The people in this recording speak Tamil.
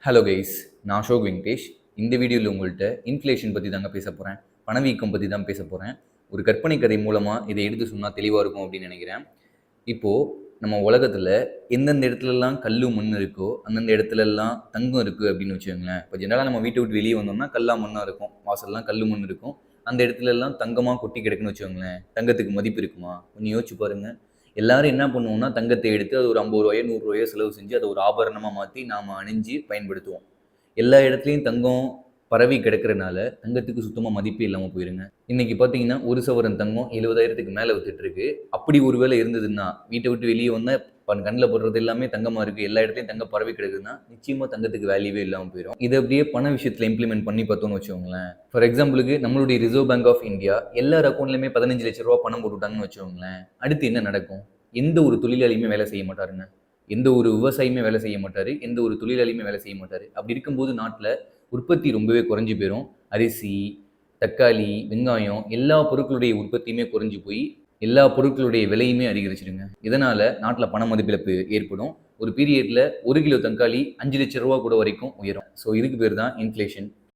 ஹலோ கைஸ், நான் அசோக் வெங்கடேஷ். இந்த வீடியோவில் உங்கள்கிட்ட இன்ஃப்ளேஷன் பற்றி தாங்க பேச போகிறேன். பணவீக்கம் பற்றி தான் பேச போகிறேன். ஒரு கற்பனை கதை மூலமாக இதை எடுத்து சொன்னால் தெளிவாக இருக்கும் அப்படின்னு நினைக்கிறேன். இப்போது நம்ம உலகத்தில் எந்தெந்த இடத்துலலாம் கல் மண் இருக்கோ அந்தந்த இடத்துலலாம் தங்கம் இருக்குது அப்படின்னு வச்சுக்கோங்களேன். இப்போ ஜெனரலாக நம்ம வீட்டை விட்டு வெளியே வந்தோம்னா கல்லா மண்ணாக இருக்கும், வாசல்லாம் கல் மண் இருக்கும். அந்த இடத்துலலாம் தங்கமாக கொட்டி கிடக்குன்னு வச்சுக்கோங்களேன். தங்கத்துக்கு மதிப்பு இருக்குமா? கொஞ்சம் யோசிச்சு பாருங்கள். எல்லாரும் என்ன பண்ணுவோம்னா தங்கத்தை எடுத்து அது ஒரு 50 ரூபாயோ 100 ரூபாயோ செலவு செஞ்சு அதை ஒரு ஆபரணமாக மாற்றி நாம் அணிஞ்சு பயன்படுத்துவோம். எல்லா இடத்துலையும் தங்கம் பரவி கிடக்கிறனால தங்கத்துக்கு சுத்தமாக மதிப்பே இல்லாமல் போயிருங்க. இன்னைக்கு பார்த்தீங்கன்னா ஒரு சவரன் தங்கம் 70,000க்கு மேலே வித்துட்டு இருக்கு. அப்படி ஒரு வேளை இருந்ததுன்னா வீட்டை விட்டு வெளியே வந்தால் கண்ணில் போடுறது எல்லாமே தங்கமாக இருக்குது, எல்லா இடத்துலையும் தங்கம் பரவி கிடக்குதுன்னா நிச்சயமாக தங்கத்துக்கு வேல்யூவே இல்லாமல் போயிடும். இதை அப்படியே பண விஷயத்தில் இம்ப்ளிமெண்ட் பண்ணி பார்த்தோம்னு வச்சுக்கோங்களேன். ஃபார் எக்ஸாம்பிளுக்கு நம்மளுடைய ரிசர்வ் பேங்க் ஆஃப் இந்தியா எல்லார் அக்கௌண்ட்லையுமே 15 லட்ச ரூபா பணம் போட்டுவிட்டாங்கன்னு வச்சுக்கோங்களேன். அடுத்து என்ன நடக்கும்? எந்த ஒரு தொழிலாளியுமே வேலை செய்ய மாட்டாருங்க. எந்த ஒரு விவசாயியுமே வேலை செய்ய மாட்டார், எந்த ஒரு தொழிலாளியுமே வேலை செய்ய மாட்டார். அப்படி இருக்கும்போது நாட்டில் உற்பத்தி ரொம்பவே குறைஞ்சி போயிடும். அரிசி, தக்காளி, வெங்காயம் எல்லா பொருட்களுடைய உற்பத்தியுமே குறைஞ்சி போய் எல்லா பொருட்களுடைய விலையுமே அதிகரிச்சிடுங்க. இதனால் நாட்டில் பண மதிப்பிழப்பு ஏற்படும். ஒரு பீரியடில் 1 கிலோ தக்காளி 5 லட்ச ரூபா கூட வரைக்கும் உயரும். ஸோ இதுக்கு பேர் தான் இன்ஃப்ளேஷன்.